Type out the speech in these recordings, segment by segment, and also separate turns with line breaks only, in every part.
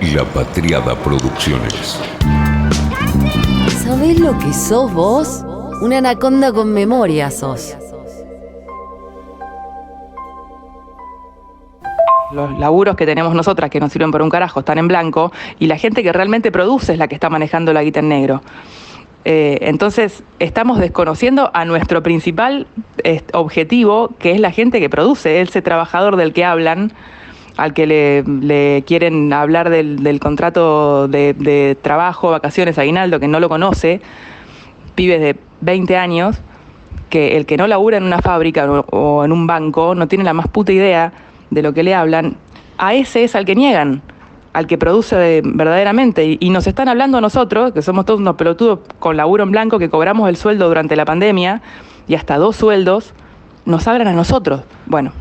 y La Patriada Producciones.
¿Sabés lo que sos vos? Una anaconda con memoria sos.
Los laburos que tenemos nosotras, que no sirven por un carajo, están en blanco, y la gente que realmente produce es la que está manejando la guita en negro. Entonces, estamos desconociendo a nuestro principal objetivo, que es la gente que produce, ese trabajador del que hablan, al que le quieren hablar del contrato de trabajo, vacaciones, aguinaldo, que no lo conoce, pibes de 20 años, que el que no labura en una fábrica o en un banco no tiene la más puta idea de lo que le hablan. A ese es al que niegan, al que produce verdaderamente, y nos están hablando a nosotros, que somos todos unos pelotudos con laburo en blanco, que cobramos el sueldo durante la pandemia, y hasta 2 sueldos, nos hablan a nosotros. Bueno,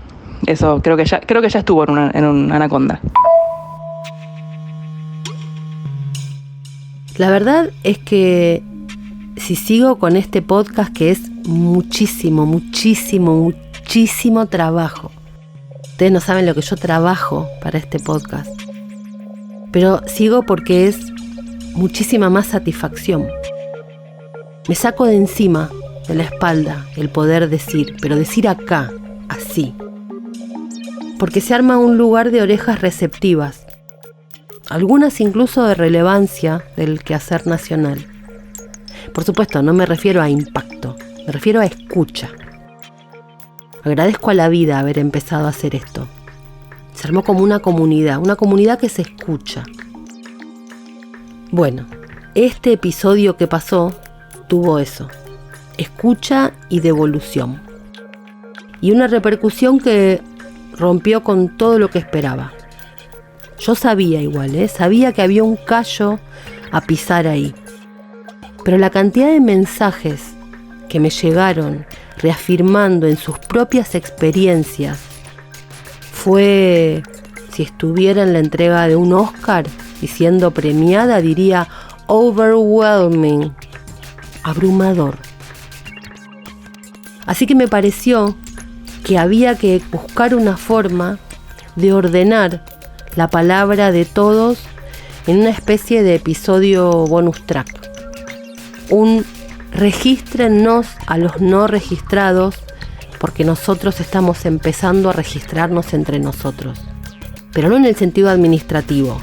eso creo que ya estuvo en un Anaconda.
La verdad es que si sigo con este podcast, que es muchísimo trabajo. Ustedes no saben lo que yo trabajo para este podcast. Pero sigo porque es muchísima más satisfacción. Me saco de encima, de la espalda, el poder decir, pero decir acá, así. Porque se arma un lugar de orejas receptivas, algunas incluso de relevancia del quehacer nacional. Por supuesto, no me refiero a impacto, me refiero a escucha. Agradezco a la vida haber empezado a hacer esto. Se armó como una comunidad que se escucha. Bueno, este episodio que pasó tuvo eso, escucha y devolución. Y una repercusión que rompió con todo lo que esperaba. Yo sabía igual, sabía que había un callo a pisar ahí. Pero la cantidad de mensajes que me llegaron reafirmando en sus propias experiencias fue, si estuviera en la entrega de un Oscar y siendo premiada, diría overwhelming, abrumador. Así que me pareció que había que buscar una forma de ordenar la palabra de todos en una especie de episodio bonus track. Un regístrennos a los no registrados, porque nosotros estamos empezando a registrarnos entre nosotros. Pero no en el sentido administrativo,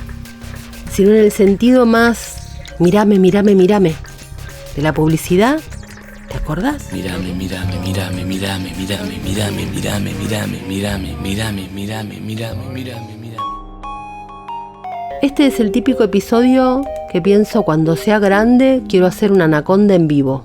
sino en el sentido más mirame, de la publicidad. ¿Te acordás?
Mirame.
Este es el típico episodio que pienso cuando sea grande quiero hacer una anaconda en vivo.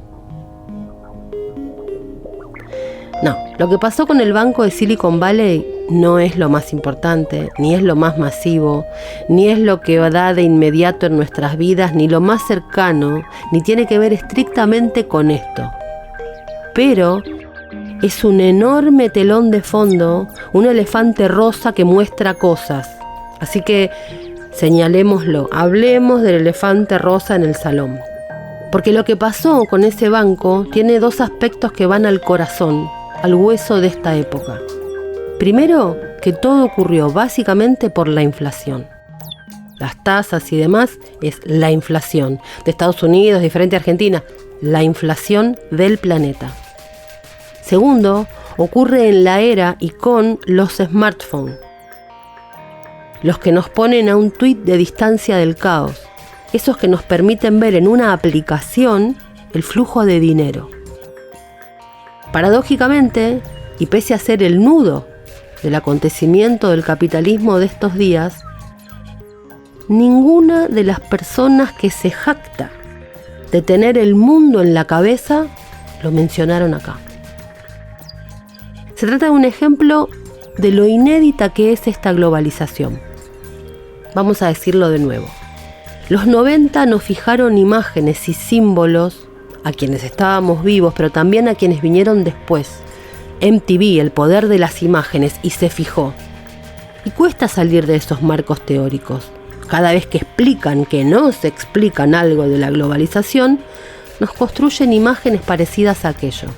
No, lo que pasó con el banco de Silicon Valley no es lo más importante, ni es lo más masivo, ni es lo que da de inmediato en nuestras vidas, ni lo más cercano, ni tiene que ver estrictamente con esto. Pero es un enorme telón de fondo, un elefante rosa que muestra cosas. Así que señalémoslo, hablemos del elefante rosa en el salón. Porque lo que pasó con ese banco tiene 2 aspectos que van al corazón, al hueso de esta época. Primero, que todo ocurrió básicamente por la inflación. Las tasas y demás es la inflación de Estados Unidos, diferente a Argentina, la inflación del planeta. Segundo, ocurre en la era y con los smartphones, los que nos ponen a un tuit de distancia del caos, esos que nos permiten ver en una aplicación el flujo de dinero. Paradójicamente, y pese a ser el nudo del acontecimiento del capitalismo de estos días, ninguna de las personas que se jacta de tener el mundo en la cabeza lo mencionaron acá. Se trata de un ejemplo de lo inédita que es esta globalización. Vamos a decirlo de nuevo. Los 90 nos fijaron imágenes y símbolos a quienes estábamos vivos, pero también a quienes vinieron después. MTV, el poder de las imágenes, y se fijó. Y cuesta salir de esos marcos teóricos. Cada vez que explican que no se explican algo de la globalización, nos construyen imágenes parecidas a aquello.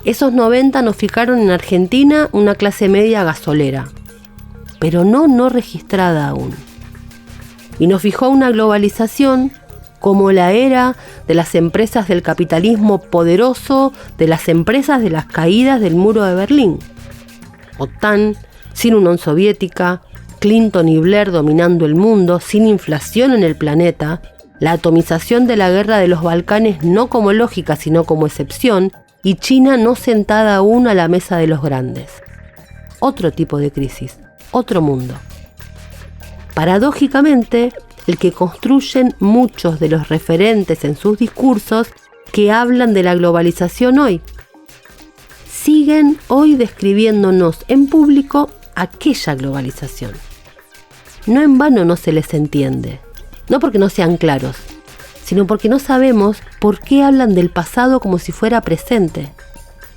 Esos 90 nos fijaron en Argentina una clase media gasolera. pero no registrada aún. Y nos fijó una globalización como la era de las empresas del capitalismo poderoso, de las empresas de las caídas del muro de Berlín. OTAN, sin Unión Soviética, Clinton y Blair dominando el mundo, sin inflación en el planeta, la atomización de la guerra de los Balcanes no como lógica sino como excepción, y China no sentada aún a la mesa de los grandes. Otro tipo de crisis, otro mundo. Paradójicamente, el que construyen muchos de los referentes en sus discursos que hablan de la globalización hoy. Siguen hoy describiéndonos en público aquella globalización. No en vano no se les entiende, no porque no sean claros, sino porque no sabemos por qué hablan del pasado como si fuera presente.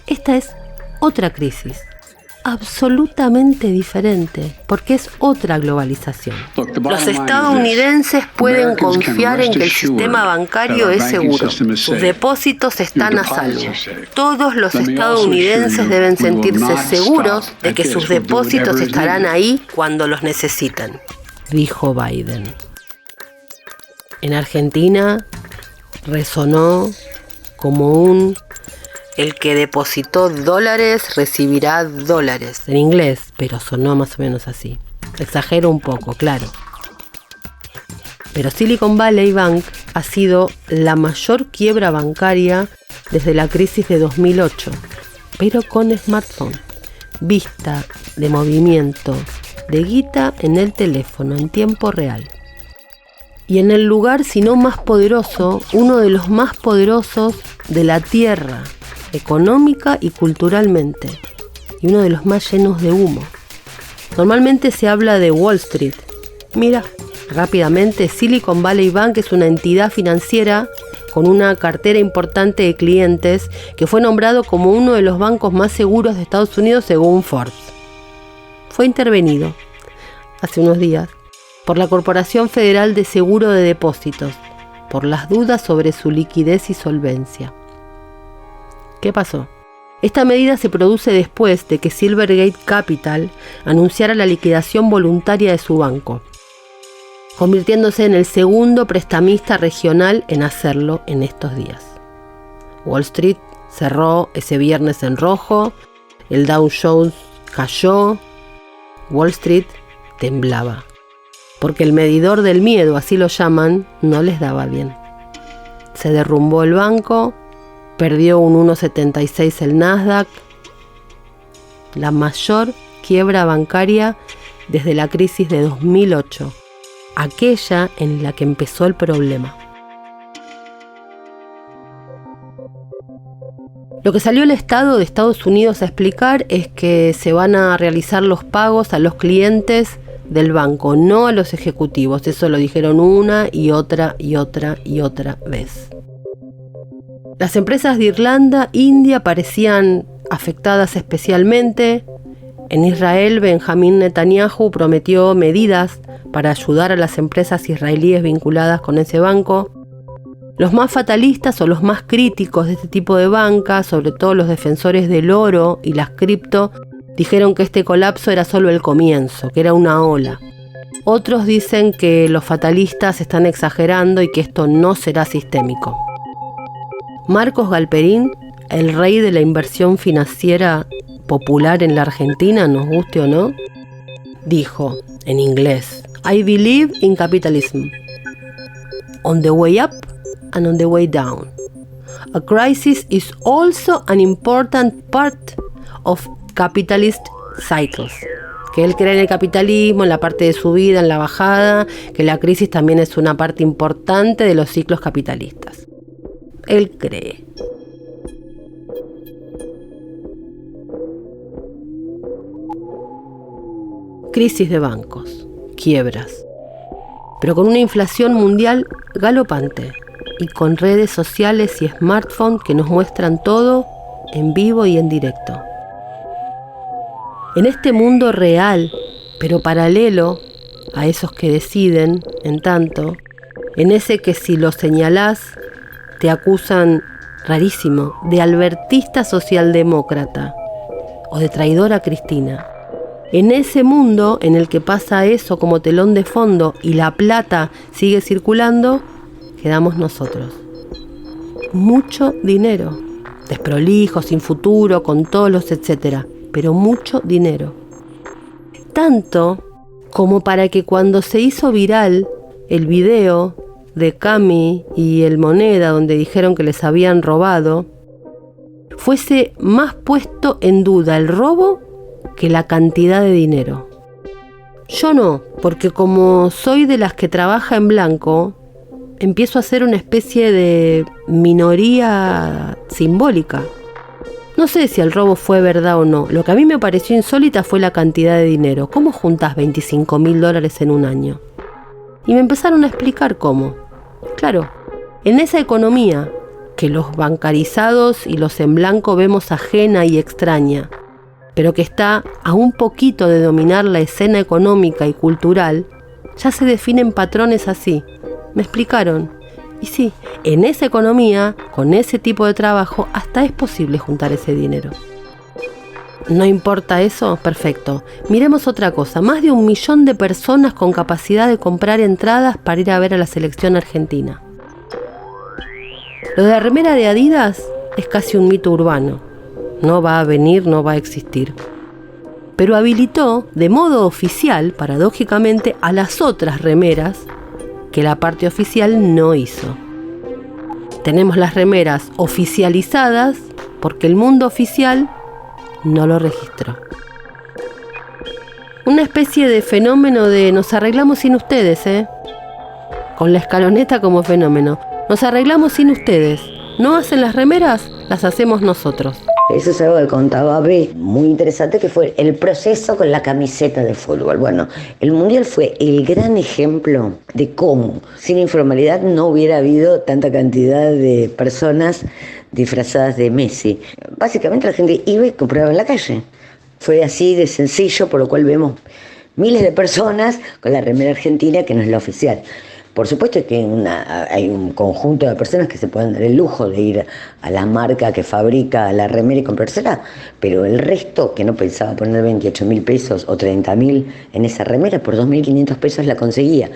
Esta es otra crisis, absolutamente diferente, porque es otra globalización. Los estadounidenses pueden confiar en que el sistema bancario es seguro. Sus depósitos están a salvo. Todos los estadounidenses deben sentirse seguros de que sus depósitos estarán ahí cuando los necesiten, dijo Biden. En Argentina resonó como el que depositó dólares recibirá dólares, en inglés, pero sonó más o menos así. Exagero un poco, claro. Pero Silicon Valley Bank ha sido la mayor quiebra bancaria desde la crisis de 2008, pero con smartphone, vista de movimiento, de guita en el teléfono en tiempo real. Y en el lugar, si no más poderoso, uno de los más poderosos de la Tierra, económica y culturalmente, y uno de los más llenos de humo. Normalmente se habla de Wall Street. Mira, rápidamente, Silicon Valley Bank es una entidad financiera con una cartera importante de clientes que fue nombrado como uno de los bancos más seguros de Estados Unidos según Forbes. Fue intervenido hace unos días por la Corporación Federal de Seguro de Depósitos por las dudas sobre su liquidez y solvencia. ¿Qué pasó? Esta medida se produce después de que Silvergate Capital anunciara la liquidación voluntaria de su banco, convirtiéndose en el segundo prestamista regional en hacerlo en estos días. Wall Street cerró ese viernes en rojo, el Dow Jones cayó, Wall Street temblaba, porque el medidor del miedo, así lo llaman, no les daba bien. Se derrumbó el banco, perdió un 1,76 el Nasdaq, la mayor quiebra bancaria desde la crisis de 2008, aquella en la que empezó el problema. Lo que salió el Estado de Estados Unidos a explicar es que se van a realizar los pagos a los clientes del banco, no a los ejecutivos. Eso lo dijeron una y otra vez. Las empresas de Irlanda, India parecían afectadas especialmente. En Israel, Benjamín Netanyahu prometió medidas para ayudar a las empresas israelíes vinculadas con ese banco. Los más fatalistas o los más críticos de este tipo de banca, sobre todo los defensores del oro y las cripto, dijeron que este colapso era solo el comienzo, que era una ola. Otros dicen que los fatalistas están exagerando y que esto no será sistémico. Marcos Galperín, el rey de la inversión financiera popular en la Argentina, nos guste o no, dijo en inglés: I believe in capitalism. On the way up and on the way down. A crisis is also an important part of capitalist cycles. Que él cree en el capitalismo, en la parte de subida, en la bajada, que la crisis también es una parte importante de los ciclos capitalistas. Él cree. Crisis de bancos, quiebras, pero con una inflación mundial galopante y con redes sociales y smartphones que nos muestran todo en vivo y en directo. En este mundo real, pero paralelo a esos que deciden, en tanto, en ese que si lo señalás, te acusan, rarísimo, de albertista socialdemócrata o de traidora Cristina. En ese mundo en el que pasa eso como telón de fondo y la plata sigue circulando, quedamos nosotros. Mucho dinero, desprolijo, sin futuro, con todos los etcétera, pero mucho dinero. Tanto como para que cuando se hizo viral el video de Cami y el Moneda, donde dijeron que les habían robado, fuese más puesto en duda el robo que la cantidad de dinero. Yo no, porque como soy de las que trabaja en blanco, empiezo a ser una especie de minoría simbólica. No sé si el robo fue verdad o no. Lo que a mí me pareció insólita fue la cantidad de dinero. ¿Cómo juntás $25.000 en un año? Y me empezaron a explicar cómo. Claro, en esa economía que los bancarizados y los en blanco vemos ajena y extraña, pero que está a un poquito de dominar la escena económica y cultural, ya se definen patrones así. Me explicaron. Y sí, en esa economía, con ese tipo de trabajo, hasta es posible juntar ese dinero. ¿No importa eso? Perfecto. Miremos otra cosa. Más de 1 millón de personas con capacidad de comprar entradas para ir a ver a la selección argentina. Lo de la remera de Adidas es casi un mito urbano. No va a venir, no va a existir. Pero habilitó de modo oficial, paradójicamente, a las otras remeras que la parte oficial no hizo. Tenemos las remeras oficializadas porque el mundo oficial no lo registró. Una especie de fenómeno de nos arreglamos sin ustedes, con la escaloneta como fenómeno. Nos arreglamos sin ustedes. ¿No hacen las remeras? Las hacemos nosotros.
Eso es algo que contaba B, muy interesante, que fue el proceso con la camiseta de fútbol. Bueno, el Mundial fue el gran ejemplo de cómo sin informalidad no hubiera habido tanta cantidad de personas disfrazadas de Messi. Básicamente la gente iba y compraba en la calle. Fue así de sencillo, por lo cual vemos miles de personas con la remera argentina, que no es la oficial. Por supuesto que hay un conjunto de personas que se pueden dar el lujo de ir a la marca que fabrica la remera y comprársela, pero el resto, que no pensaba poner 28.000 pesos o 30.000 en esa remera, por 2.500 pesos la conseguía.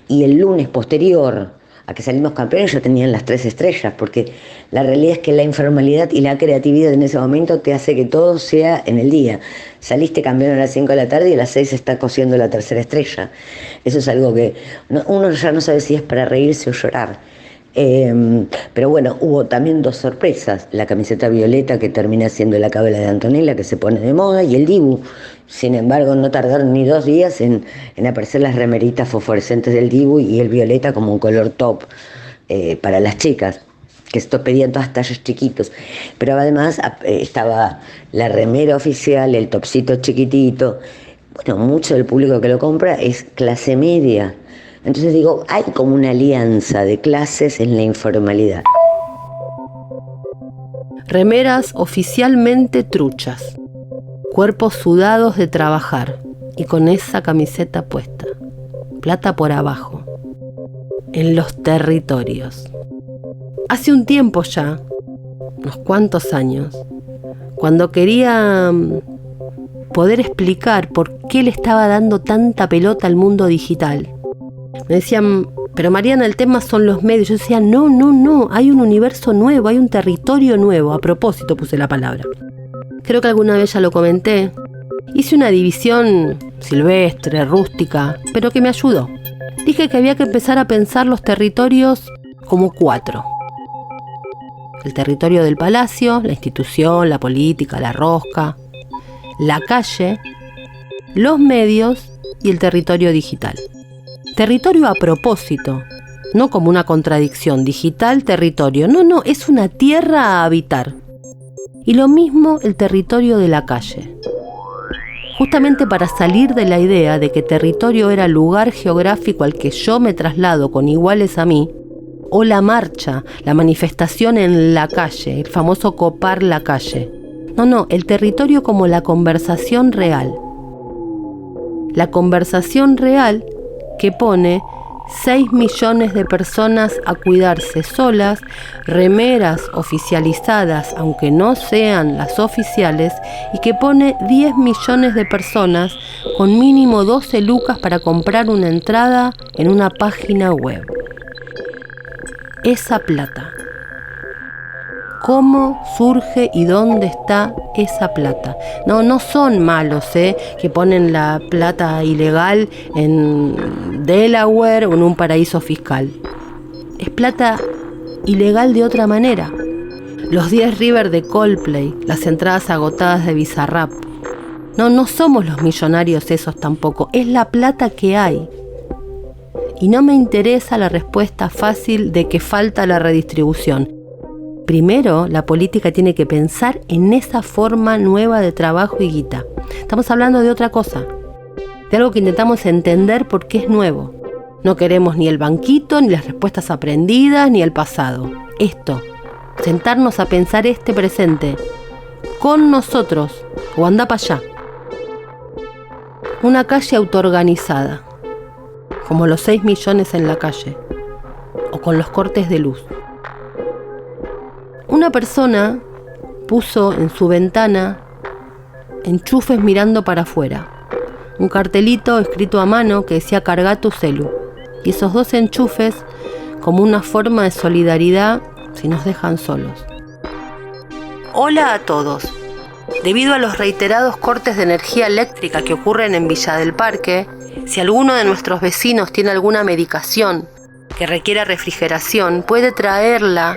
Y el lunes posterior a que salimos campeones ya tenían las 3 estrellas, porque la realidad es que la informalidad y la creatividad en ese momento te hace que todo sea en el día. Saliste campeón a las 5 de la tarde y a las 6 está cosiendo la 3ª estrella. Eso es algo que uno ya no sabe si es para reírse o llorar. Pero bueno, hubo también 2 sorpresas. La camiseta violeta, que termina siendo la cábala de Antonella, que se pone de moda, y el Dibu. Sin embargo, no tardaron ni 2 días en aparecer las remeritas fosforescentes del Dibu y el violeta como un color top para las chicas, que esto pedían todas tallos chiquitos. Pero además estaba la remera oficial, el topcito chiquitito. Bueno, mucho del público que lo compra es clase media. Entonces digo, hay como una alianza de clases en la informalidad.
Remeras oficialmente truchas, cuerpos sudados de trabajar y con esa camiseta puesta, plata por abajo, en los territorios. Hace un tiempo ya, unos cuantos años, cuando quería poder explicar por qué le estaba dando tanta pelota al mundo digital, me decían, pero Mariana, el tema son los medios. Yo decía, no, hay un universo nuevo, hay un territorio nuevo. A propósito puse la palabra. Creo que alguna vez ya lo comenté. Hice una división silvestre, rústica, pero que me ayudó. Dije que había que empezar a pensar los territorios como 4. El territorio del palacio, la institución, la política, la rosca, la calle, los medios y el territorio digital. Territorio a propósito, no como una contradicción, digital, territorio. No, es una tierra a habitar. Y lo mismo el territorio de la calle. Justamente para salir de la idea de que territorio era lugar geográfico al que yo me traslado con iguales a mí, o la marcha, la manifestación en la calle, el famoso copar la calle. No, el territorio como la conversación real. La conversación real que pone 6 millones de personas a cuidarse solas, remeras oficializadas, aunque no sean las oficiales, y que pone 10 millones de personas con mínimo 12 lucas para comprar una entrada en una página web. Esa plata. ¿Cómo surge y dónde está esa plata? No son malos, que ponen la plata ilegal en Delaware o en un paraíso fiscal. Es plata ilegal de otra manera. Los 10 River de Coldplay, las entradas agotadas de Bizarrap. No somos los millonarios esos tampoco, es la plata que hay. Y no me interesa la respuesta fácil de que falta la redistribución. Primero, la política tiene que pensar en esa forma nueva de trabajo y guita. Estamos hablando de otra cosa, de algo que intentamos entender porque es nuevo. No queremos ni el banquito, ni las respuestas aprendidas, ni el pasado. Esto, sentarnos a pensar este presente, con nosotros, o anda para allá. Una calle autoorganizada, como los 6 millones en la calle, o con los cortes de luz. Una persona puso en su ventana enchufes mirando para afuera. Un cartelito escrito a mano que decía carga tu celu. Y esos 2 enchufes como una forma de solidaridad si nos dejan solos. Hola a todos. Debido a los reiterados cortes de energía eléctrica que ocurren en Villa del Parque, si alguno de nuestros vecinos tiene alguna medicación que requiera refrigeración, puede traerla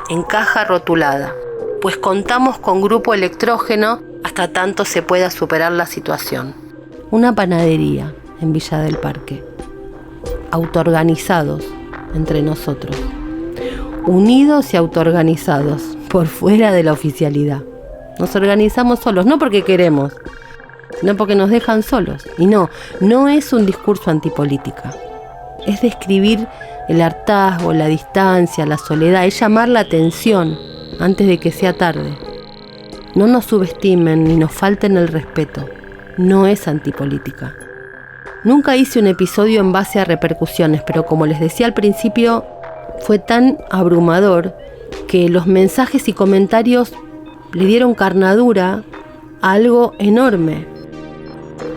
en caja rotulada, pues contamos con grupo electrógeno hasta tanto se pueda superar la situación. Una panadería en Villa del Parque, autoorganizados entre nosotros, unidos y autoorganizados por fuera de la oficialidad. Nos organizamos solos, no porque queremos, sino porque nos dejan solos. Y no es un discurso antipolítica, es describir el hartazgo, la distancia, la soledad, es llamar la atención antes de que sea tarde. No nos subestimen ni nos falten el respeto. No es antipolítica. Nunca hice un episodio en base a repercusiones, pero como les decía al principio, fue tan abrumador que los mensajes y comentarios le dieron carnadura a algo enorme.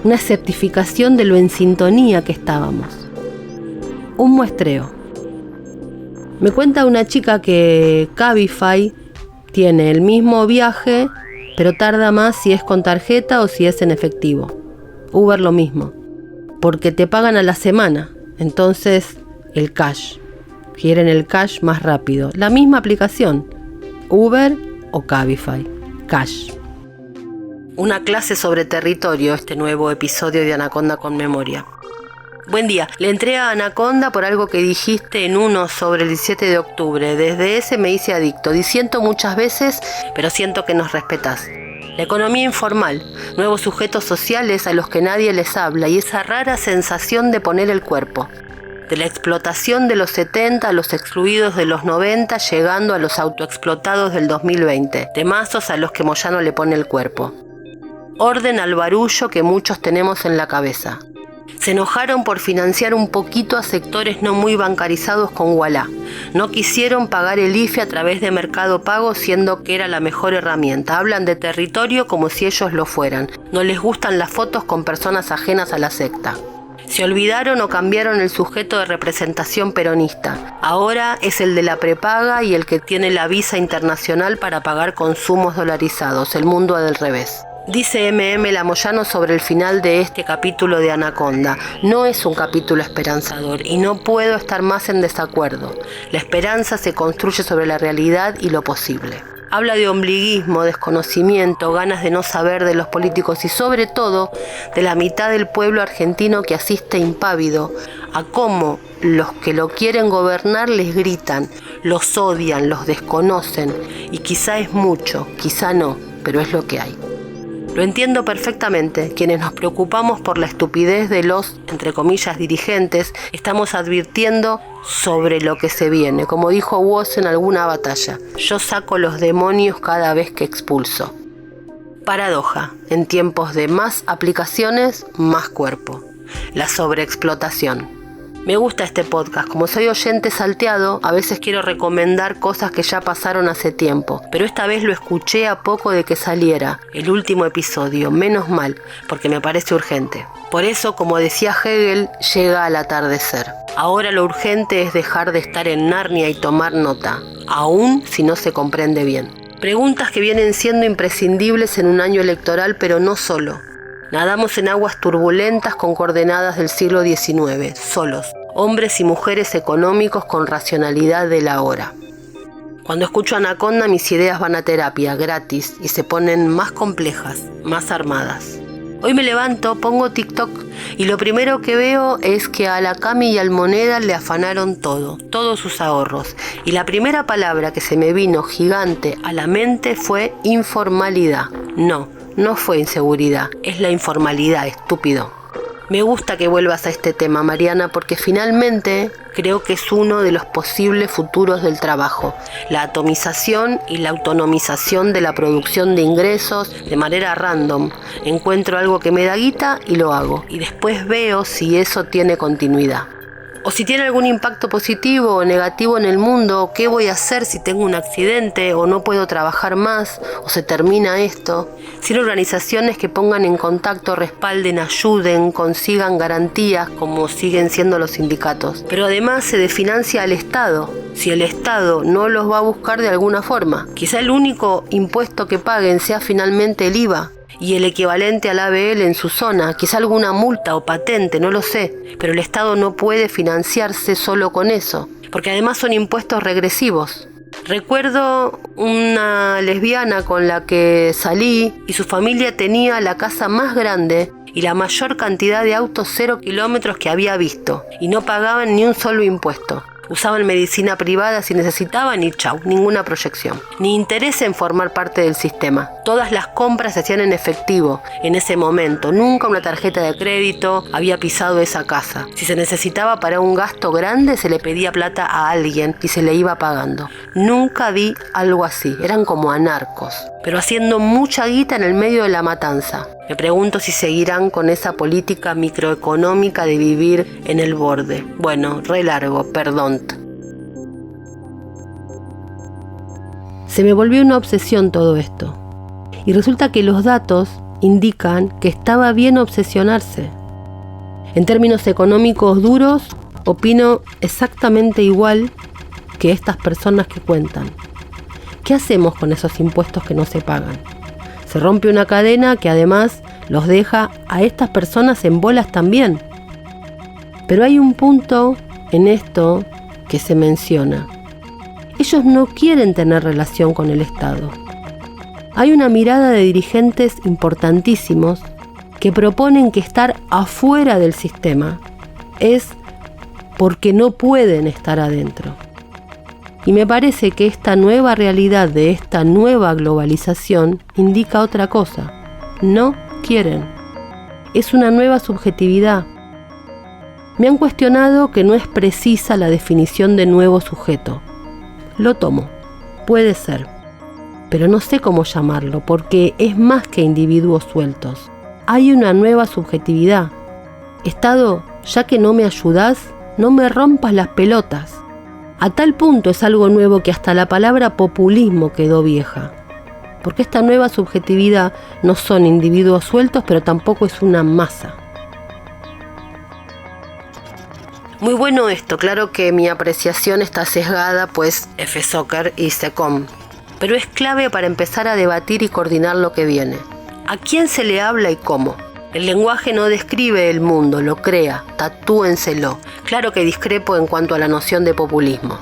Una certificación de lo en sintonía que estábamos. Un muestreo. Me cuenta una chica que Cabify tiene el mismo viaje, pero tarda más si es con tarjeta o si es en efectivo. Uber lo mismo, porque te pagan a la semana, entonces el cash. Quieren el cash más rápido. La misma aplicación, Uber o Cabify, cash. Una clase sobre territorio, este nuevo episodio de Anaconda con Memoria. Buen día, le entré a Anaconda por algo que dijiste en uno sobre el 17 de octubre. Desde ese me hice adicto. Disiento muchas veces, pero siento que nos respetás. La economía informal, nuevos sujetos sociales a los que nadie les habla y esa rara sensación de poner el cuerpo. De la explotación de los 70 a los excluidos de los 90, llegando a los autoexplotados del 2020. Temazos a los que Moyano le pone el cuerpo. Orden al barullo que muchos tenemos en la cabeza. Se enojaron por financiar un poquito a sectores no muy bancarizados con Ualá. No quisieron pagar el IFE a través de Mercado Pago, siendo que era la mejor herramienta. Hablan de territorio como si ellos lo fueran. No les gustan las fotos con personas ajenas a la secta. Se olvidaron o cambiaron el sujeto de representación peronista. Ahora es el de la prepaga y el que tiene la visa internacional para pagar consumos dolarizados. El mundo del revés. Dice M.M. Lamoyano sobre el final de este capítulo de Anaconda. No es un capítulo esperanzador y no puedo estar más en desacuerdo. La esperanza se construye sobre la realidad y lo posible. Habla de ombliguismo, desconocimiento, ganas de no saber de los políticos y sobre todo de la mitad del pueblo argentino que asiste impávido a cómo los que lo quieren gobernar les gritan, los odian, los desconocen y quizá es mucho, quizá no, pero es lo que hay. Lo entiendo perfectamente. Quienes nos preocupamos por la estupidez de los, entre comillas, dirigentes, estamos advirtiendo sobre lo que se viene. Como dijo Woz en alguna batalla, yo saco los demonios cada vez que expulso. Paradoja. En tiempos de más aplicaciones, más cuerpo. La sobreexplotación. Me gusta este podcast, como soy oyente salteado, a veces quiero recomendar cosas que ya pasaron hace tiempo, pero esta vez lo escuché a poco de que saliera el último episodio, menos mal, porque me parece urgente. Por eso, como decía Hegel, llega al atardecer. Ahora lo urgente es dejar de estar en Narnia y tomar nota, aun si no se comprende bien. Preguntas que vienen siendo imprescindibles en un año electoral, pero no solo. Nadamos en aguas turbulentas con coordenadas del siglo XIX, solos, hombres y mujeres económicos con racionalidad de la hora. Cuando escucho Anaconda, mis ideas van a terapia, gratis, y se ponen más complejas, más armadas. Hoy me levanto, pongo TikTok, y lo primero que veo es que a la Cami y al Moneda le afanaron todos sus ahorros. Y la primera palabra que se me vino gigante a la mente fue informalidad. No fue inseguridad, es la informalidad, estúpido. Me gusta que vuelvas a este tema, Mariana, porque finalmente creo que es uno de los posibles futuros del trabajo. La atomización y la autonomización de la producción de ingresos de manera random. Encuentro algo que me da guita y lo hago. Y después veo si eso tiene continuidad. O si tiene algún impacto positivo o negativo en el mundo, qué voy a hacer si tengo un accidente o no puedo trabajar más o se termina esto. Sin organizaciones que pongan en contacto, respalden, ayuden, consigan garantías como siguen siendo los sindicatos. Pero además se desfinancia al Estado, si el Estado no los va a buscar de alguna forma. Quizá el único impuesto que paguen sea finalmente el IVA. Y el equivalente al ABL en su zona, quizá alguna multa o patente, no lo sé, pero el Estado no puede financiarse solo con eso, porque además son impuestos regresivos. Recuerdo una lesbiana con la que salí y su familia tenía la casa más grande y la mayor cantidad de autos 0 kilómetros que había visto, y no pagaban ni un solo impuesto. Usaban medicina privada si necesitaban y chau, ninguna proyección. Ni interés en formar parte del sistema. Todas las compras se hacían en efectivo en ese momento. Nunca una tarjeta de crédito había pisado esa casa. Si se necesitaba para un gasto grande, se le pedía plata a alguien y se le iba pagando. Nunca vi algo así. Eran como anarcos, pero haciendo mucha guita en el medio de la matanza. Me pregunto si seguirán con esa política microeconómica de vivir en el borde. Bueno, re largo, perdón. Se me volvió una obsesión todo esto. Y resulta que los datos indican que estaba bien obsesionarse. En términos económicos duros, opino exactamente igual que estas personas que cuentan. ¿Qué hacemos con esos impuestos que no se pagan? Se rompe una cadena que además los deja a estas personas en bolas también. Pero hay un punto en esto que se menciona. Ellos no quieren tener relación con el Estado. Hay una mirada de dirigentes importantísimos que proponen que estar afuera del sistema es porque no pueden estar adentro. Y me parece que esta nueva realidad de esta nueva globalización indica otra cosa. No quieren. Es una nueva subjetividad. Me han cuestionado que no es precisa la definición de nuevo sujeto. Lo tomo. Puede ser. Pero no sé cómo llamarlo, porque es más que individuos sueltos. Hay una nueva subjetividad. Estado, ya que no me ayudás, no me rompas las pelotas. A tal punto es algo nuevo que hasta la palabra populismo quedó vieja. Porque esta nueva subjetividad no son individuos sueltos, pero tampoco es una masa. Muy bueno esto, claro que mi apreciación está sesgada, pues F-Soccer y SECOM. Pero es clave para empezar a debatir y coordinar lo que viene. ¿A quién se le habla y cómo? El lenguaje no describe el mundo, lo crea, tatúenselo. Claro que discrepo en cuanto a la noción de populismo.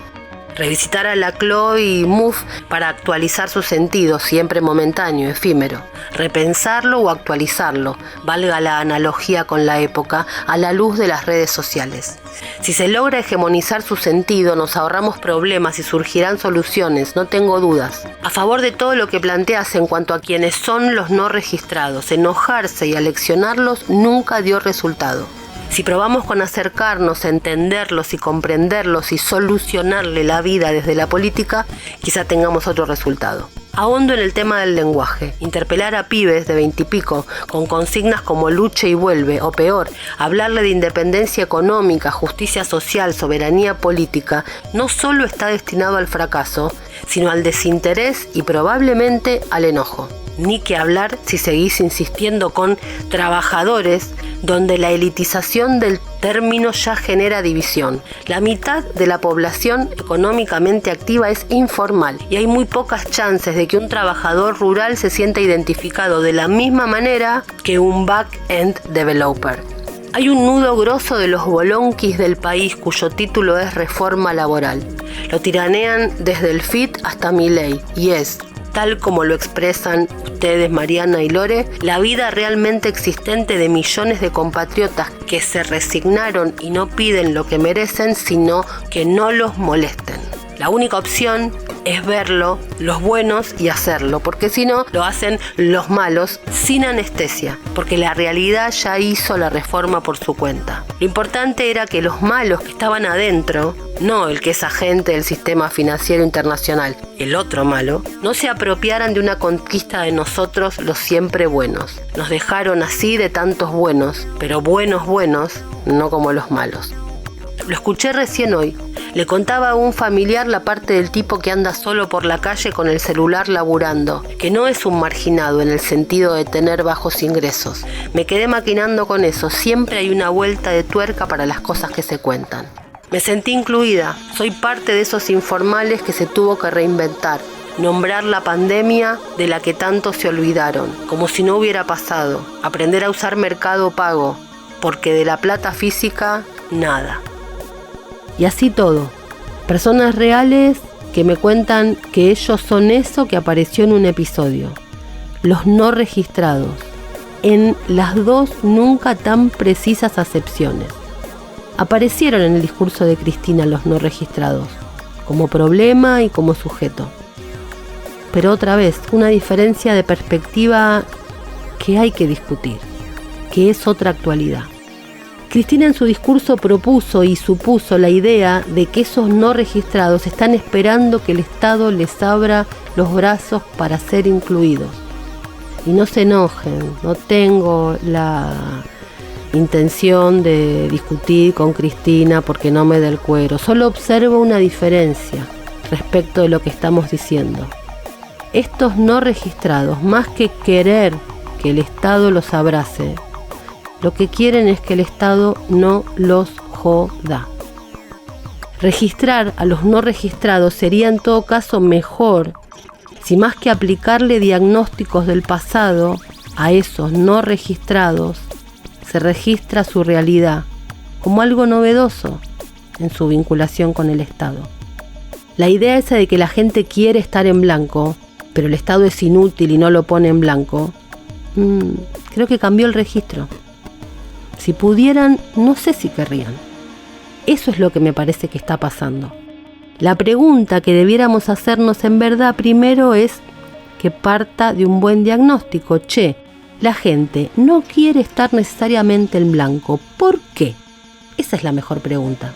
Revisitar a Laclau y Mouffe para actualizar su sentido, siempre momentáneo, efímero. Repensarlo o actualizarlo, valga la analogía con la época, a la luz de las redes sociales. Si se logra hegemonizar su sentido, nos ahorramos problemas y surgirán soluciones, no tengo dudas. A favor de todo lo que planteas en cuanto a quienes son los no registrados, enojarse y aleccionarlos nunca dio resultado. Si probamos con acercarnos, entenderlos y comprenderlos y solucionarle la vida desde la política, quizá tengamos otro resultado. Ahondo en el tema del lenguaje. Interpelar a pibes de 20 y pico con consignas como luche y vuelve, o peor, hablarle de independencia económica, justicia social, soberanía política, no solo está destinado al fracaso, sino al desinterés y probablemente al enojo. Ni que hablar si seguís insistiendo con trabajadores, donde la elitización del término ya genera división. La mitad de la población económicamente activa es informal y hay muy pocas chances de que un trabajador rural se sienta identificado de la misma manera que un back-end developer. Hay un nudo grosso de los bolonquis del país cuyo título es reforma laboral. Lo tiranean desde el FIT hasta Milei y es, tal como lo expresan ustedes, Mariana y Lore, la vida realmente existente de millones de compatriotas que se resignaron y no piden lo que merecen, sino que no los molesten. La única opción es verlo, los buenos, y hacerlo, porque si no, lo hacen los malos sin anestesia, porque la realidad ya hizo la reforma por su cuenta. Lo importante era que los malos que estaban adentro, no el que es agente del sistema financiero internacional, el otro malo, no se apropiaran de una conquista de nosotros los siempre buenos. Nos dejaron así de tantos buenos, pero buenos, no como los malos. Lo escuché recién hoy. Le contaba a un familiar la parte del tipo que anda solo por la calle con el celular laburando, que no es un marginado en el sentido de tener bajos ingresos. Me quedé maquinando con eso. Siempre hay una vuelta de tuerca para las cosas que se cuentan. Me sentí incluida. Soy parte de esos informales que se tuvo que reinventar. Nombrar la pandemia de la que tanto se olvidaron, como si no hubiera pasado. Aprender a usar Mercado Pago, porque de la plata física, nada. Y así todo. Personas reales que me cuentan que ellos son eso que apareció en un episodio. Los no registrados. En las dos nunca tan precisas acepciones. Aparecieron en el discurso de Cristina los no registrados, como problema y como sujeto. Pero otra vez, una diferencia de perspectiva que hay que discutir, que es otra actualidad. Cristina en su discurso propuso y supuso la idea de que esos no registrados están esperando que el Estado les abra los brazos para ser incluidos. Y no se enojen, no tengo la intención de discutir con Cristina porque no me dé el cuero, solo observo una diferencia respecto de lo que estamos diciendo. Estos no registrados, más que querer que el Estado los abrace, lo que quieren es que el Estado no los joda. Registrar a los no registrados sería en todo caso mejor si más que aplicarle diagnósticos del pasado a esos no registrados, se registra su realidad como algo novedoso en su vinculación con el Estado. La idea esa de que la gente quiere estar en blanco, pero el Estado es inútil y no lo pone en blanco, creo que cambió el registro. Si pudieran, no sé si querrían. Eso es lo que me parece que está pasando. La pregunta que debiéramos hacernos en verdad primero es que parta de un buen diagnóstico. La gente no quiere estar necesariamente en blanco. ¿Por qué? Esa es la mejor pregunta.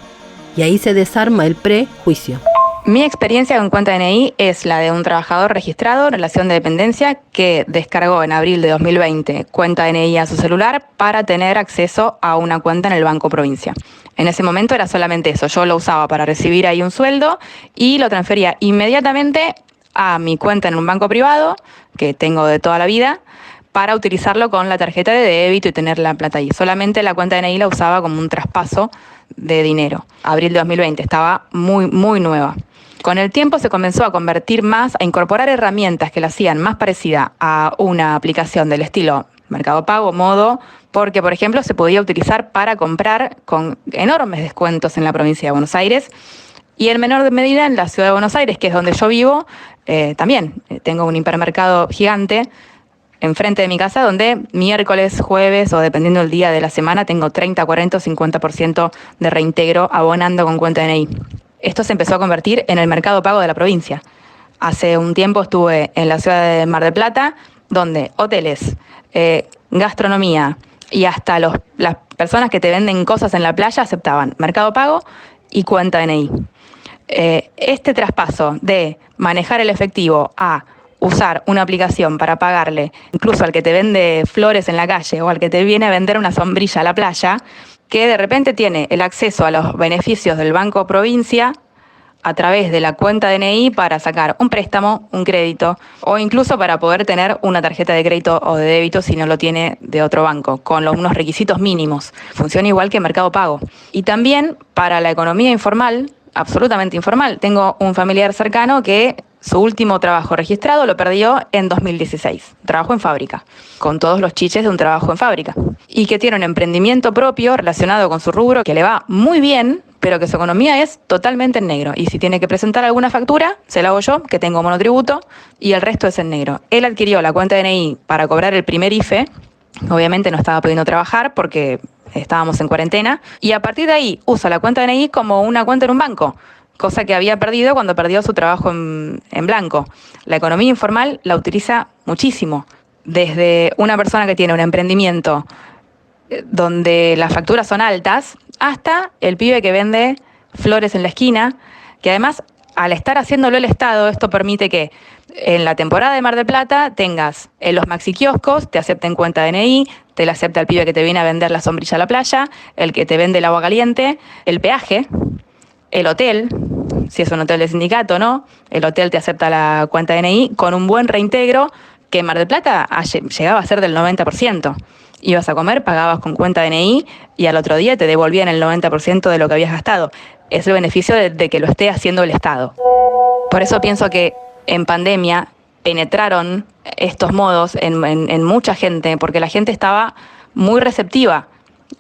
Y ahí se desarma el prejuicio.
Mi experiencia con cuenta DNI es la de un trabajador registrado en relación de dependencia que descargó en abril de 2020 cuenta DNI a su celular para tener acceso a una cuenta en el Banco Provincia. En ese momento era solamente eso, yo lo usaba para recibir ahí un sueldo y lo transfería inmediatamente a mi cuenta en un banco privado, que tengo de toda la vida, para utilizarlo con la tarjeta de débito y tener la plata ahí. Solamente la cuenta DNI la usaba como un traspaso de dinero. Abril de 2020, estaba muy, muy nueva. Con el tiempo se comenzó a convertir más, a incorporar herramientas que la hacían más parecida a una aplicación del estilo Mercado Pago, Modo, porque, por ejemplo, se podía utilizar para comprar con enormes descuentos en la provincia de Buenos Aires y en menor medida en la ciudad de Buenos Aires, que es donde yo vivo, también tengo un hipermercado gigante enfrente de mi casa, donde miércoles, jueves o dependiendo del día de la semana tengo 30, 40 o 50% de reintegro abonando con cuenta DNI. Esto se empezó a convertir en el Mercado Pago de la provincia. Hace un tiempo estuve en la ciudad de Mar del Plata, donde hoteles, gastronomía y hasta las personas que te venden cosas en la playa aceptaban Mercado Pago y cuenta DNI. Este traspaso de manejar el efectivo a usar una aplicación para pagarle incluso al que te vende flores en la calle o al que te viene a vender una sombrilla a la playa, que de repente tiene el acceso a los beneficios del Banco Provincia a través de la cuenta DNI para sacar un préstamo, un crédito o incluso para poder tener una tarjeta de crédito o de débito si no lo tiene de otro banco, con unos requisitos mínimos. Funciona igual que Mercado Pago. Y también para la economía informal, absolutamente informal. Tengo un familiar cercano que su último trabajo registrado lo perdió en 2016. Trabajo en fábrica, con todos los chiches de un trabajo en fábrica. Y que tiene un emprendimiento propio relacionado con su rubro que le va muy bien, pero que su economía es totalmente en negro. Y si tiene que presentar alguna factura, se la hago yo, que tengo monotributo, y el resto es en negro. Él adquirió la cuenta DNI para cobrar el primer IFE. Obviamente no estaba pudiendo trabajar porque estábamos en cuarentena. Y a partir de ahí usa la cuenta DNI como una cuenta en un banco, cosa que había perdido cuando perdió su trabajo en blanco. La economía informal la utiliza muchísimo. Desde una persona que tiene un emprendimiento donde las facturas son altas, hasta el pibe que vende flores en la esquina, que además, al estar haciéndolo el Estado, esto permite que en la temporada de Mar del Plata tengas en los maxi kioscos, te acepten cuenta DNI, te la acepta el pibe que te viene a vender la sombrilla a la playa, el que te vende el agua caliente, el peaje, el hotel, si es un hotel de sindicato, ¿no? El hotel te acepta la cuenta DNI con un buen reintegro que en Mar del Plata llegaba a ser del 90%. Ibas a comer, pagabas con cuenta DNI y al otro día te devolvían el 90% de lo que habías gastado. Es el beneficio de que lo esté haciendo el Estado. Por eso pienso que en pandemia penetraron estos modos en mucha gente, porque la gente estaba muy receptiva.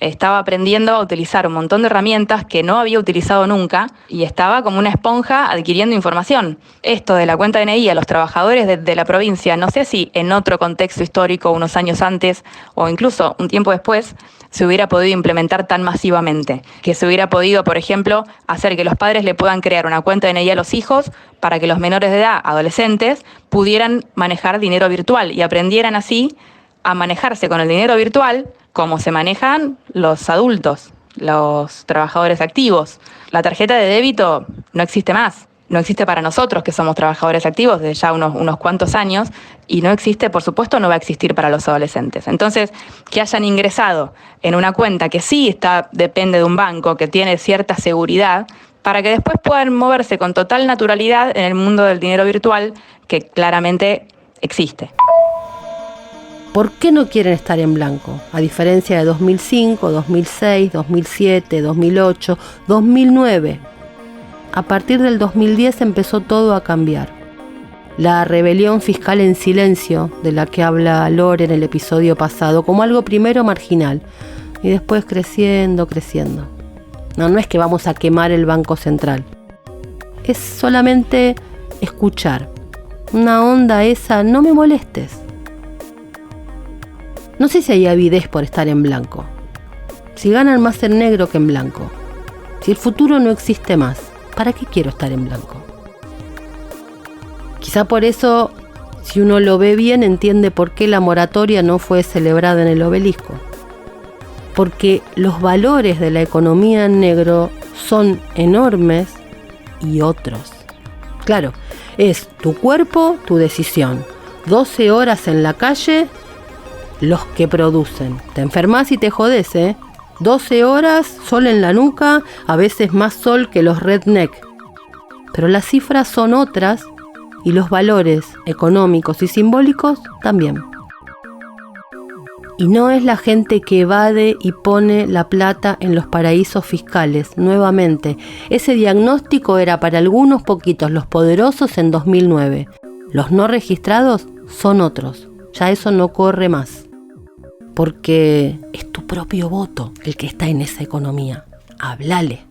Estaba aprendiendo a utilizar un montón de herramientas que no había utilizado nunca y estaba como una esponja adquiriendo información. Esto de la cuenta DNI a los trabajadores de la provincia, no sé si en otro contexto histórico, unos años antes o incluso un tiempo después, se hubiera podido implementar tan masivamente. Que se hubiera podido, por ejemplo, hacer que los padres le puedan crear una cuenta DNI a los hijos para que los menores de edad, adolescentes, pudieran manejar dinero virtual y aprendieran así a manejarse con el dinero virtual como se manejan los adultos, los trabajadores activos. La tarjeta de débito no existe más. No existe para nosotros, que somos trabajadores activos desde ya unos cuantos años, y no existe, por supuesto, no va a existir para los adolescentes. Entonces, que hayan ingresado en una cuenta que sí depende de un banco, que tiene cierta seguridad, para que después puedan moverse con total naturalidad en el mundo del dinero virtual, que claramente existe.
¿Por qué no quieren estar en blanco? A diferencia de 2005, 2006, 2007, 2008, 2009. A partir del 2010 empezó todo a cambiar. La rebelión fiscal en silencio, de la que habla Lore en el episodio pasado, como algo primero marginal y después creciendo. No es que vamos a quemar el Banco Central. Es solamente escuchar. Una onda esa, no me molestes. No sé si hay avidez por estar en blanco. Si ganan más en negro que en blanco. Si el futuro no existe más, ¿para qué quiero estar en blanco? Quizá por eso, si uno lo ve bien, entiende por qué la moratoria no fue celebrada en el Obelisco. Porque los valores de la economía en negro son enormes y otros. Claro, es tu cuerpo, tu decisión. 12 horas en la calle, los que producen. Te enfermas y te jodés, 12 horas, sol en la nuca, a veces más sol que los redneck. Pero las cifras son otras y los valores económicos y simbólicos también. Y no es la gente que evade y pone la plata en los paraísos fiscales. Nuevamente, ese diagnóstico era para algunos poquitos, los poderosos en 2009. Los no registrados son otros. Ya eso no corre más. Porque es tu propio voto el que está en esa economía. Háblale.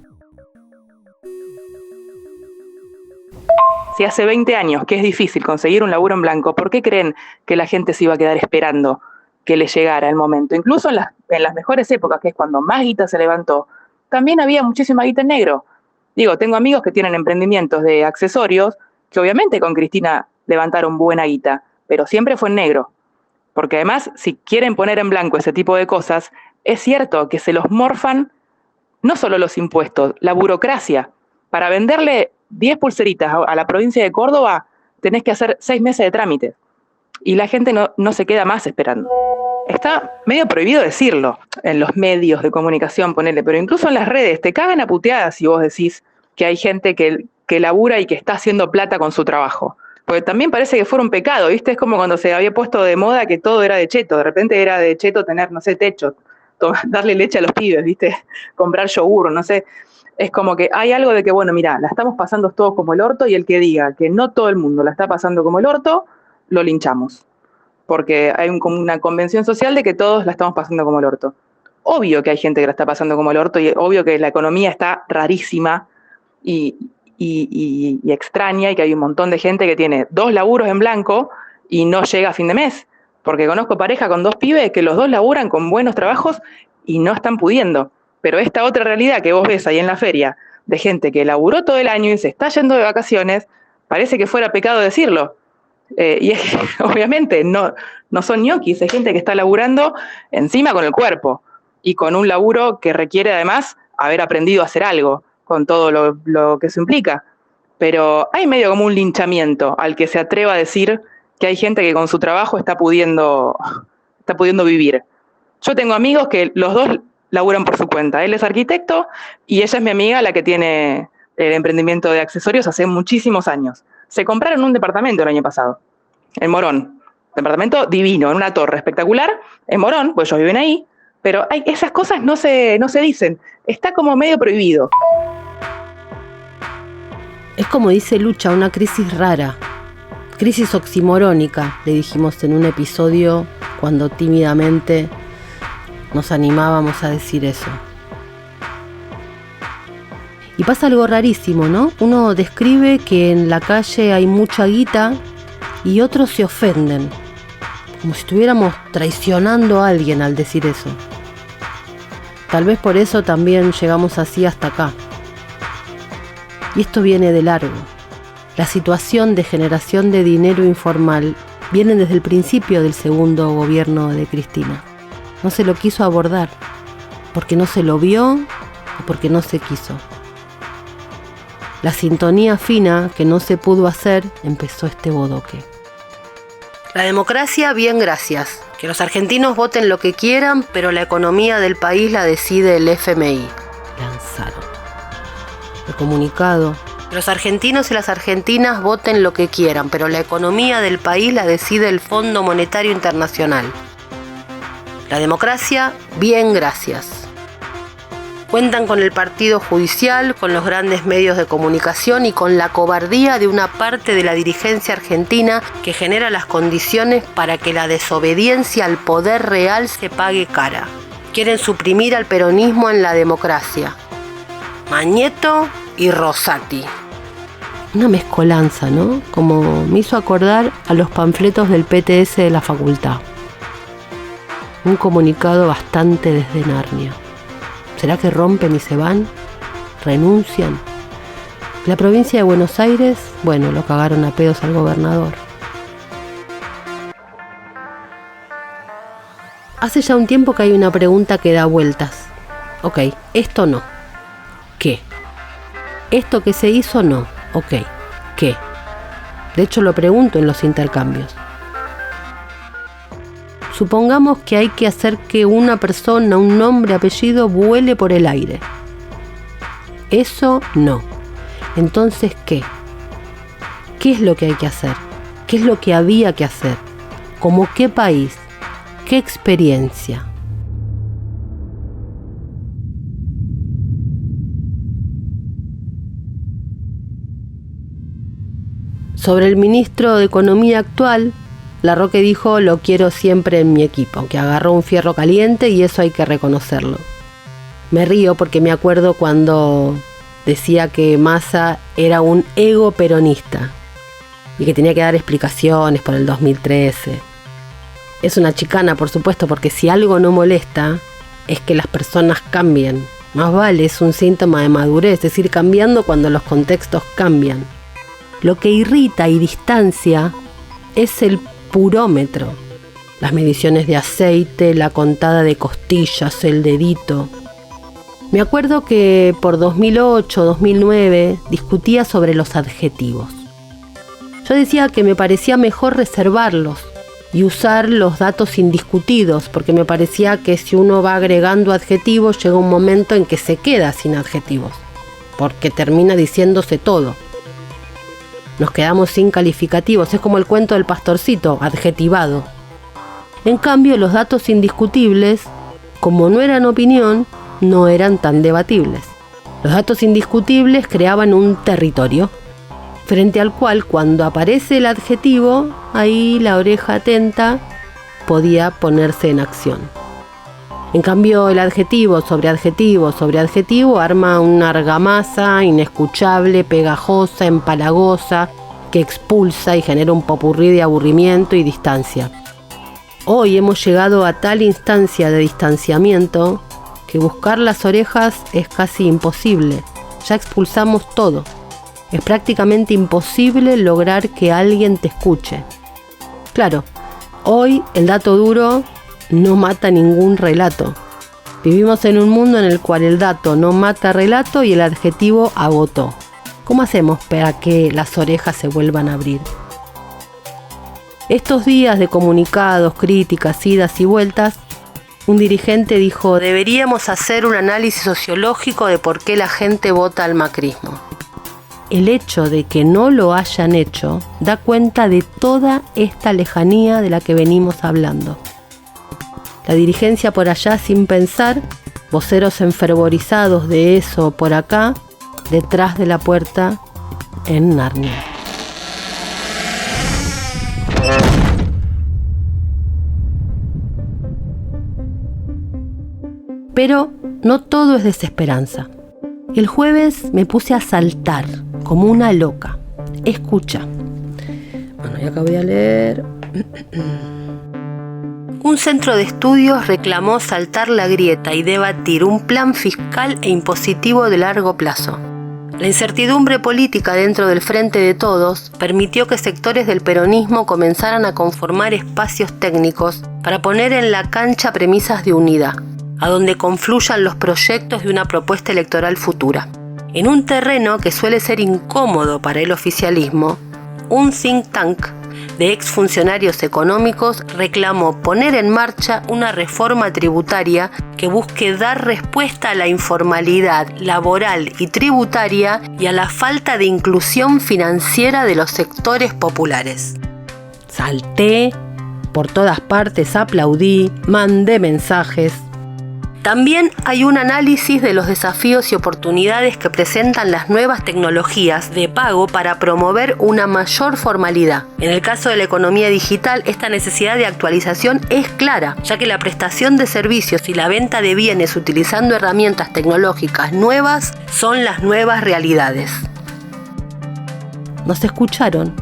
Si hace 20 años que es difícil conseguir un laburo en blanco, ¿por qué creen que la gente se iba a quedar esperando que le llegara el momento? Incluso en las mejores épocas, que es cuando más guita se levantó, también había muchísima guita en negro. Digo, tengo amigos que tienen emprendimientos de accesorios, que obviamente con Cristina levantaron buena guita, pero siempre fue en negro. Porque además, si quieren poner en blanco ese tipo de cosas, es cierto que se los morfan no solo los impuestos, la burocracia. Para venderle 10 pulseritas a la provincia de Córdoba, tenés que hacer 6 meses de trámite. Y la gente no se queda más esperando. Está medio prohibido decirlo en los medios de comunicación, ponele, pero incluso en las redes te cagan a puteadas si vos decís que hay gente que labura y que está haciendo plata con su trabajo. Porque también parece que fuera un pecado, ¿viste? Es como cuando se había puesto de moda que todo era de cheto. De repente era de cheto tener, no sé, techo, darle leche a los pibes, ¿viste? Comprar yogur, no sé. Es como que hay algo de que, bueno, mirá, la estamos pasando todos como el orto y el que diga que no todo el mundo la está pasando como el orto, lo linchamos. Porque hay como una convención social de que todos la estamos pasando como el orto. Obvio que hay gente que la está pasando como el orto y obvio que la economía está rarísima y extraña y que hay un montón de gente que tiene 2 laburos en blanco y no llega a fin de mes. Porque conozco pareja con 2 pibes que los 2 laburan con buenos trabajos y no están pudiendo. Pero esta otra realidad que vos ves ahí en la feria de gente que laburó todo el año y se está yendo de vacaciones, parece que fuera pecado decirlo. Y es que, obviamente no son ñoquis, es gente que está laburando encima con el cuerpo y con un laburo que requiere además haber aprendido a hacer algo con todo lo que eso implica. Pero hay medio como un linchamiento al que se atreva a decir que hay gente que con su trabajo está pudiendo vivir. Yo tengo amigos que los 2 laburan por su cuenta. Él es arquitecto y ella es mi amiga, la que tiene el emprendimiento de accesorios hace muchísimos años. Se compraron un departamento el año pasado, en Morón. Departamento divino, en una torre espectacular, en Morón, pues ellos viven ahí, pero esas cosas no se dicen. Está como medio prohibido.
Es como dice Lucha, una crisis rara. Crisis oximorónica, le dijimos en un episodio cuando tímidamente nos animábamos a decir eso. Y pasa algo rarísimo, ¿no? Uno describe que en la calle hay mucha guita y otros se ofenden, como si estuviéramos traicionando a alguien al decir eso. Tal vez por eso también llegamos así hasta acá. Y esto viene de largo. La situación de generación de dinero informal viene desde el principio del segundo gobierno de Cristina. No se lo quiso abordar, porque no se lo vio o porque no se quiso. La sintonía fina que no se pudo hacer, empezó este bodoque. La democracia, bien, gracias. Que los argentinos voten lo que quieran, pero la economía del país la decide el FMI. Lanzaron el comunicado. Que los argentinos y las argentinas voten lo que quieran, pero la economía del país la decide el Fondo Monetario Internacional. La democracia, bien, gracias. Cuentan con el partido judicial, con los grandes medios de comunicación y con la cobardía de una parte de la dirigencia argentina que genera las condiciones para que la desobediencia al poder real se pague cara. Quieren suprimir al peronismo en la democracia. Mañeto y Rosati. Una mezcolanza, ¿no? Como me hizo acordar a los panfletos del PTS de la facultad. Un comunicado bastante desde Narnia. ¿Será que rompen y se van? ¿Renuncian? La provincia de Buenos Aires, bueno, lo cagaron a pedos al gobernador. Hace ya un tiempo que hay una pregunta que da vueltas. Ok, esto no. ¿Qué? Esto que se hizo no. Ok, ¿qué? De hecho lo pregunto en los intercambios. Supongamos que hay que hacer que una persona, un nombre, apellido, vuele por el aire. Eso no. Entonces, ¿qué? ¿Qué es lo que hay que hacer? ¿Qué es lo que había que hacer? ¿Cómo qué país? ¿Qué experiencia? Sobre el ministro de Economía actual, Larroque dijo: lo quiero siempre en mi equipo, que agarró un fierro caliente y eso hay que reconocerlo. Me río porque me acuerdo cuando decía que Massa era un ego peronista y que tenía que dar explicaciones por el 2013. Es una chicana, por supuesto, porque si algo no molesta es que las personas cambien. Más vale, es un síntoma de madurez, es ir cambiando cuando los contextos cambian. Lo que irrita y distancia es el purómetro, las mediciones de aceite, la contada de costillas, el dedito. Me acuerdo que por 2008, 2009 discutía sobre los adjetivos. Yo decía que me parecía mejor reservarlos y usar los datos indiscutidos, porque me parecía que si uno va agregando adjetivos, llega un momento en que se queda sin adjetivos, porque termina diciéndose todo. Nos quedamos sin calificativos, es como el cuento del pastorcito, adjetivado. En cambio, los datos indiscutibles, como no eran opinión, no eran tan debatibles. Los datos indiscutibles creaban un territorio, frente al cual cuando aparece el adjetivo, ahí la oreja atenta podía ponerse en acción. En cambio, el adjetivo sobre adjetivo sobre adjetivo arma una argamasa inescuchable, pegajosa, empalagosa, que expulsa y genera un popurrí de aburrimiento y distancia. Hoy hemos llegado a tal instancia de distanciamiento que buscar las orejas es casi imposible. Ya expulsamos todo. Es prácticamente imposible lograr que alguien te escuche. Claro, hoy el dato duro no mata ningún relato. Vivimos en un mundo en el cual el dato no mata relato y el adjetivo agotó. ¿Cómo hacemos para que las orejas se vuelvan a abrir? Estos días de comunicados, críticas, idas y vueltas, un dirigente dijo: deberíamos hacer un análisis sociológico de por qué la gente vota al macrismo. El hecho de que no lo hayan hecho da cuenta de toda esta lejanía de la que venimos hablando. La dirigencia por allá sin pensar, voceros enfervorizados de eso por acá, detrás de la puerta en Narnia. Pero no todo es desesperanza. El jueves me puse a saltar como una loca. Escucha. Bueno, y acá voy a leer. Un centro de estudios reclamó saltar la grieta y debatir un plan fiscal e impositivo de largo plazo. La incertidumbre política dentro del Frente de Todos permitió que sectores del peronismo comenzaran a conformar espacios técnicos para poner en la cancha premisas de unidad, a donde confluyan los proyectos de una propuesta electoral futura. En un terreno que suele ser incómodo para el oficialismo, un think tank de exfuncionarios económicos reclamó poner en marcha una reforma tributaria que busque dar respuesta a la informalidad laboral y tributaria y a la falta de inclusión financiera de los sectores populares. Salté, por todas partes aplaudí, mandé mensajes. También hay un análisis de los desafíos y oportunidades que presentan las nuevas tecnologías de pago para promover una mayor formalidad. En el caso de la economía digital, esta necesidad de actualización es clara, ya que la prestación de servicios y la venta de bienes utilizando herramientas tecnológicas nuevas son las nuevas realidades. ¿Nos escucharon?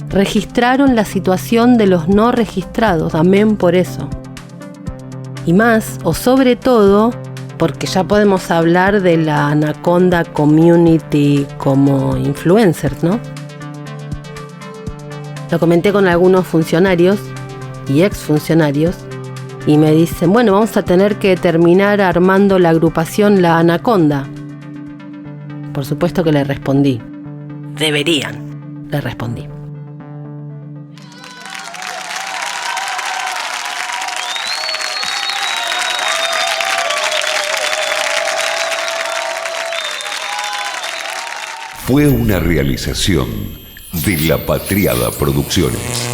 Registraron la situación de los no registrados, amén por eso. Y más, o sobre todo, porque ya podemos hablar de la Anaconda Community como influencers, ¿no? Lo comenté con algunos funcionarios y exfuncionarios y me dicen, bueno, vamos a tener que terminar armando la agrupación La Anaconda. Por supuesto que le respondí. Deberían, le respondí.
Fue una realización de La Patriada Producciones.